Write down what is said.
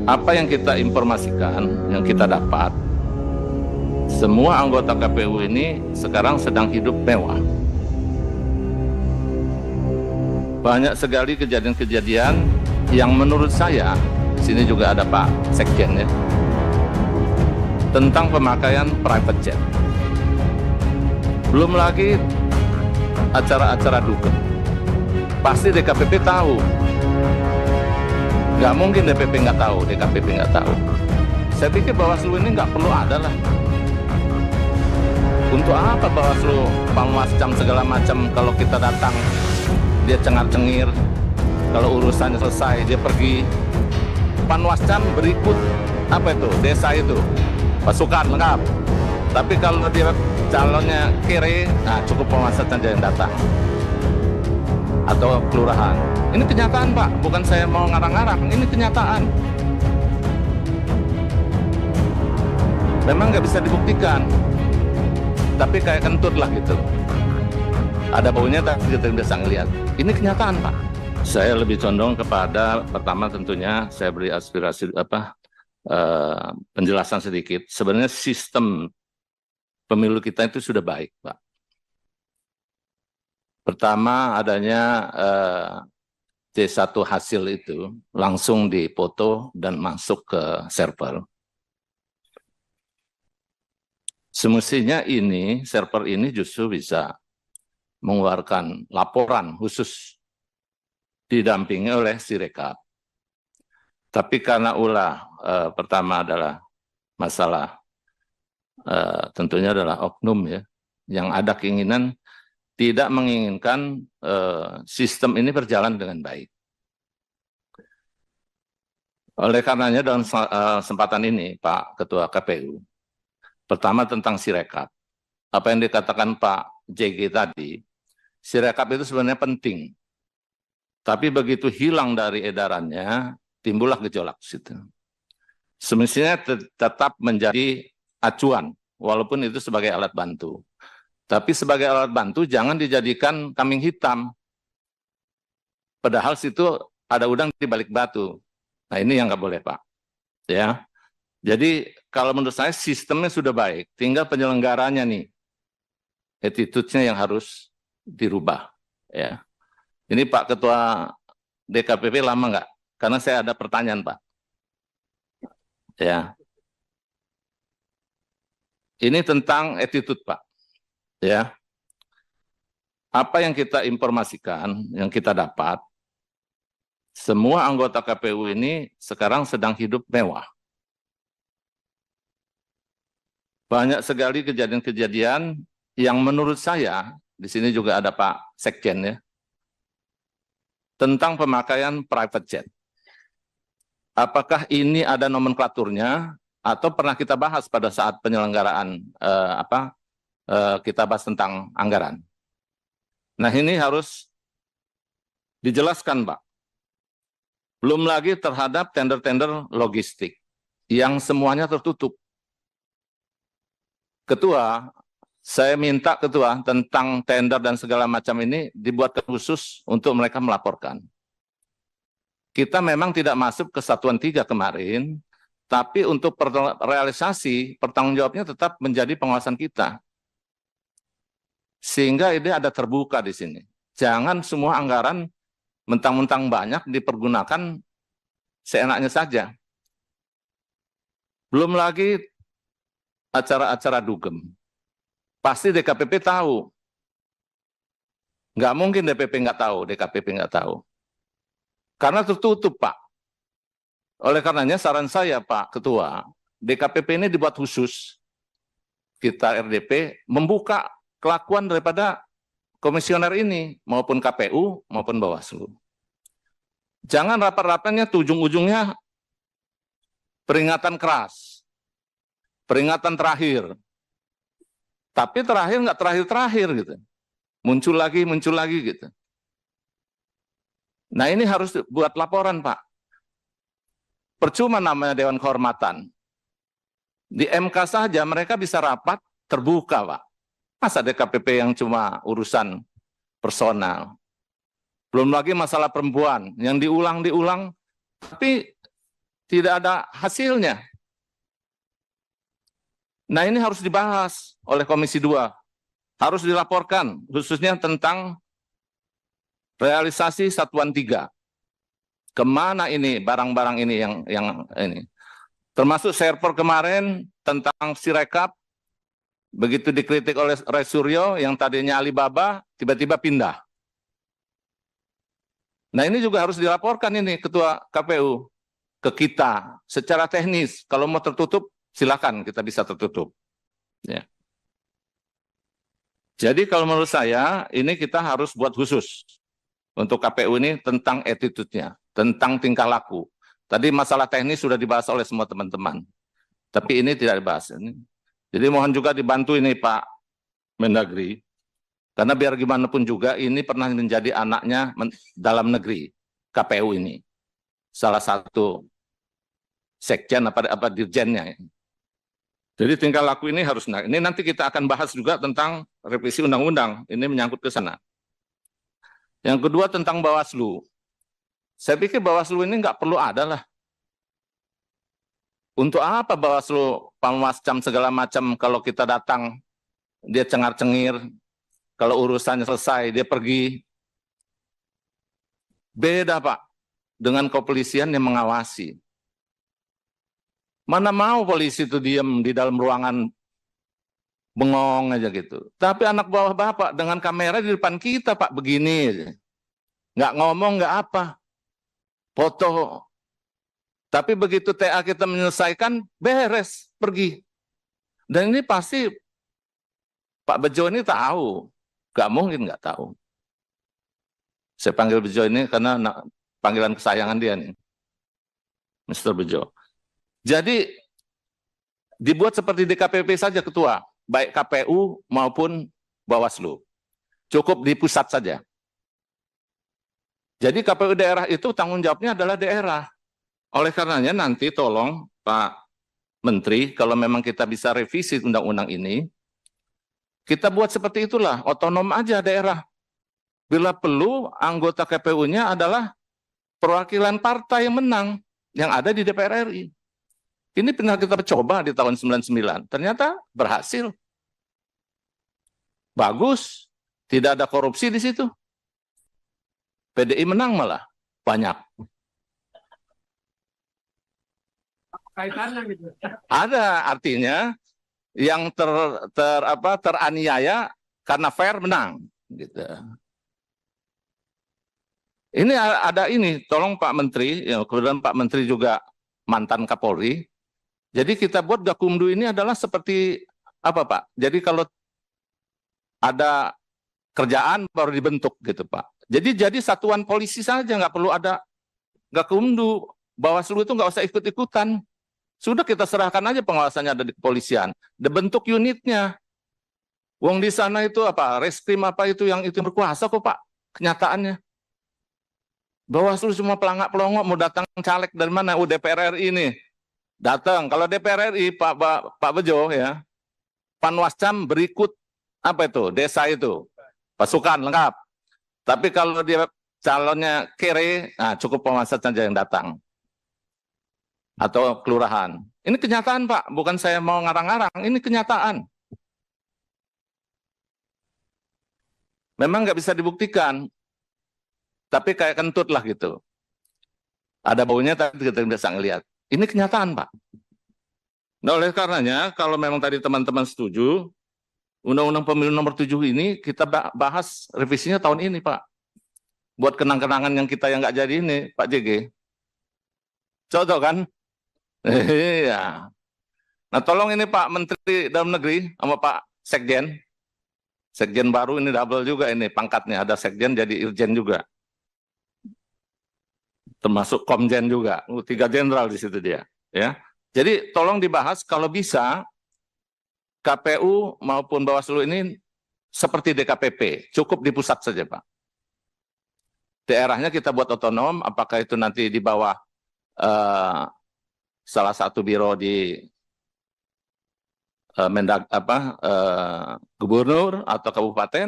Apa yang kita informasikan, yang kita dapat, semua anggota KPU ini sekarang sedang hidup mewah. Banyak sekali kejadian-kejadian yang menurut saya, di sini juga ada Pak Sekjen ya, tentang pemakaian private jet. Belum lagi acara-acara dugem. Pasti DKPP tahu. Nggak mungkin DPP nggak tahu, DKPP nggak tahu. Saya pikir Bawaslu ini nggak perlu ada lah. Untuk apa Bawaslu, Panwascam segala macam, kalau kita datang dia cengar-cengir, kalau urusannya selesai dia pergi. Panwascam berikut apa itu, desa itu, pasukan lengkap. Tapi kalau dia calonnya kiri, nah cukup Panwascam saja yang datang. Atau kelurahan. Ini kenyataan Pak, bukan saya mau ngarang-ngarang, ini kenyataan. Memang nggak bisa dibuktikan, tapi kayak kentut lah gitu. Ada baunya tapi kita bisa ngelihat. Ini kenyataan Pak. Saya lebih condong kepada, pertama tentunya saya beri aspirasi penjelasan sedikit. Sebenarnya sistem pemilu kita itu sudah baik Pak. Pertama adanya C1 hasil itu langsung dipoto dan masuk ke server. Semestinya ini, server ini justru bisa mengeluarkan laporan khusus didampingi oleh Sirekap. Tapi karena pertama adalah masalah tentunya adalah oknum ya, yang ada keinginan tidak menginginkan sistem ini berjalan dengan baik. Oleh karenanya dalam kesempatan ini Pak Ketua KPU, pertama tentang Sirekap. Apa yang dikatakan Pak JG tadi, Sirekap itu sebenarnya penting. Tapi begitu hilang dari edarannya, timbullah gejolak situ. Semestinya tetap menjadi acuan, walaupun itu sebagai alat bantu. Tapi sebagai alat bantu jangan dijadikan kambing hitam. Padahal situ ada udang di balik batu. Nah ini yang nggak boleh Pak. Ya. Jadi kalau menurut saya sistemnya sudah baik, tinggal penyelenggaranya nih, attitude-nya yang harus dirubah. Ya. Ini Pak Ketua DKPP lama nggak? Karena saya ada pertanyaan Pak. Ya. Ini tentang attitude Pak. Ya, apa yang kita informasikan, yang kita dapat, semua anggota KPU ini sekarang sedang hidup mewah. Banyak sekali kejadian-kejadian yang menurut saya, di sini juga ada Pak Sekjen ya, tentang pemakaian private jet. Apakah ini ada nomenklaturnya atau pernah kita bahas pada saat penyelenggaraan kita bahas tentang anggaran. Nah ini harus dijelaskan Pak. Belum lagi terhadap tender-tender logistik yang semuanya tertutup. Ketua, saya minta Ketua tentang tender dan segala macam ini dibuat khusus untuk mereka melaporkan. Kita memang tidak masuk ke Satuan 3 kemarin, tapi untuk realisasi pertanggung jawabnya tetap menjadi pengawasan kita. Sehingga ini ada terbuka di sini. Jangan semua anggaran mentang-mentang banyak dipergunakan seenaknya saja. Belum lagi acara-acara dugem. Pasti DKPP tahu. Nggak mungkin DPP nggak tahu, DKPP nggak tahu. Karena tertutup Pak. Oleh karenanya saran saya Pak Ketua, DKPP ini dibuat khusus. Kita RDP membuka kelakuan daripada komisioner ini, maupun KPU, maupun Bawaslu. Jangan rapat-rapatnya ujung-ujungnya peringatan keras, peringatan terakhir. Tapi terakhir nggak terakhir-terakhir gitu. Muncul lagi gitu. Nah ini harus buat laporan Pak. Percuma namanya Dewan Kehormatan. Di MK saja mereka bisa rapat terbuka Pak. Masa DKPP yang cuma urusan personal. Belum lagi masalah perempuan yang diulang-diulang, tapi tidak ada hasilnya. Nah, ini harus dibahas oleh Komisi 2. Harus dilaporkan, khususnya tentang realisasi Satuan 3. Kemana ini barang-barang ini yang ini. Termasuk server kemarin tentang Sirekap, begitu dikritik oleh Ray Suryo yang tadinya Alibaba, tiba-tiba pindah. Nah, ini juga harus dilaporkan ini Ketua KPU ke kita secara teknis. Kalau mau tertutup, silakan kita bisa tertutup. Ya. Jadi kalau menurut saya, ini kita harus buat khusus untuk KPU ini tentang attitude-nya, tentang tingkah laku. Tadi masalah teknis sudah dibahas oleh semua teman-teman. Tapi ini tidak dibahas. Jadi mohon juga dibantu ini Pak Mendagri. Karena biar gimana pun juga ini pernah menjadi anaknya dalam negeri, KPU ini. Salah satu sekjen apa dirjennya. Jadi tingkah laku ini harus naik. Ini nanti kita akan bahas juga tentang revisi undang-undang. Ini menyangkut ke sana. Yang kedua tentang Bawaslu. Saya pikir Bawaslu ini nggak perlu ada lah. Untuk apa Bawaslu, Panwascam segala macam kalau kita datang, dia cengar-cengir. Kalau urusannya selesai, dia pergi. Beda, Pak, dengan kepolisian yang mengawasi. Mana mau polisi itu diam di dalam ruangan bengong aja gitu. Tapi anak bawah Bapak dengan kamera di depan kita, Pak, begini aja. Nggak ngomong, nggak apa. Foto. Tapi begitu TA kita menyelesaikan, beres, pergi. Dan ini pasti Pak Bejo ini tahu. Nggak mungkin nggak tahu. Saya panggil Bejo ini karena panggilan kesayangan dia nih. Mr. Bejo. Jadi dibuat seperti DKPP saja Ketua, baik KPU maupun Bawaslu. Cukup di pusat saja. Jadi KPU daerah itu tanggung jawabnya adalah daerah. Oleh karenanya nanti tolong Pak Menteri, kalau memang kita bisa revisi undang-undang ini, kita buat seperti itulah, otonom aja daerah. Bila perlu, anggota KPU-nya adalah perwakilan partai yang menang, yang ada di DPR RI. Ini pernah kita coba di tahun 99, ternyata berhasil. Bagus, tidak ada korupsi di situ. PDI menang malah, banyak. Kaitannya gitu. Ada, artinya yang teraniaya karena fair menang gitu. Ini ada ini, tolong Pak Menteri, ya, kemudian Pak Menteri juga mantan Kapolri. Jadi kita buat Gakumdu ini adalah seperti apa Pak? Jadi kalau ada kerjaan baru dibentuk gitu Pak. Jadi satuan polisi saja, nggak perlu ada Gakumdu. Bawaslu itu nggak usah ikut-ikutan. Sudah kita serahkan aja pengawasannya ada di kepolisian. Dibentuk unitnya. Wong di sana itu apa? Reskrim apa itu yang itu berkuasa kok Pak? Kenyataannya. Bawaslu semua pelangak-pelongok mau datang caleg dari mana? DPR RI ini. Datang. Kalau DPR RI Pak Bejo ya. Panwascam berikut apa itu? Desa itu. Pasukan lengkap. Tapi kalau dia calonnya kere, nah cukup Panwascam saja yang datang. Atau kelurahan. Ini kenyataan Pak, bukan saya mau ngarang-ngarang, ini kenyataan. Memang nggak bisa dibuktikan, tapi kayak kentut lah gitu. Ada baunya tapi kita bisa ngelihat. Ini kenyataan Pak. Nah oleh karenanya, kalau memang tadi teman-teman setuju, Undang-Undang Pemilu nomor 7 ini kita bahas revisinya tahun ini Pak. Buat kenang-kenangan yang kita yang nggak jadi ini, Pak JG. Contoh kan? Iya. Nah tolong ini Pak Menteri Dalam Negeri sama Pak Sekjen. Sekjen baru ini double juga ini pangkatnya. Ada Sekjen jadi Irjen juga. Termasuk Komjen juga. 3 jenderal di situ dia. Ya. Jadi tolong dibahas kalau bisa KPU maupun Bawaslu ini seperti DKPP. Cukup di pusat saja Pak. Daerahnya kita buat otonom. Apakah itu nanti di bawah salah satu biro di gubernur atau kabupaten